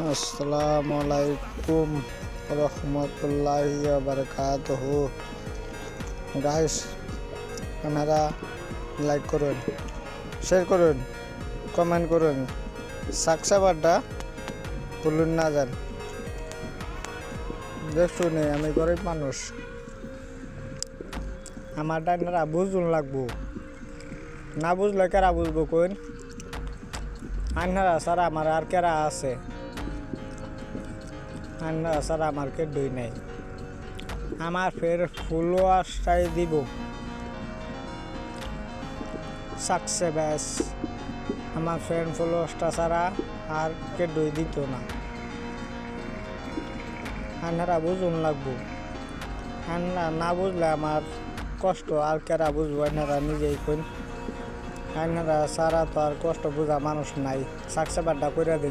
আসসালামুআলাইকুম রহমতুল্লাহি ওয়া বারাকাতুহু। গাইস, আপনারা লাইক করুন, শেয়ার করুন, কমেন্ট করুন, সাবস্ক্রাইবারটা ভুলুন না যান। দেখুন আমি গরিব মানুষ, আমার আপনারা বুঝুন লাগবো, না বুঝলে কেরা বুঝবো কোন? আপনারা স্যার আমার আর কেরা আছে? আপনারা স্যার আমার কে দই নাই, আমার ফের ফলোয়ার্সটাই দিব সাকসেস। আমার ফ্রেন্ড ফলোয়ার্সটা ছাড়া আর কে দই দিত না। আপনারা বুঝুন লাগবো, আপনারা না বুঝলে আমার কষ্ট আর কেরা বুঝবো? আপনারা নিজেই কোন? আপনারা সারা তো আর কষ্ট বোঝা মানুষ নাই। সাকসেসটা করে দিন।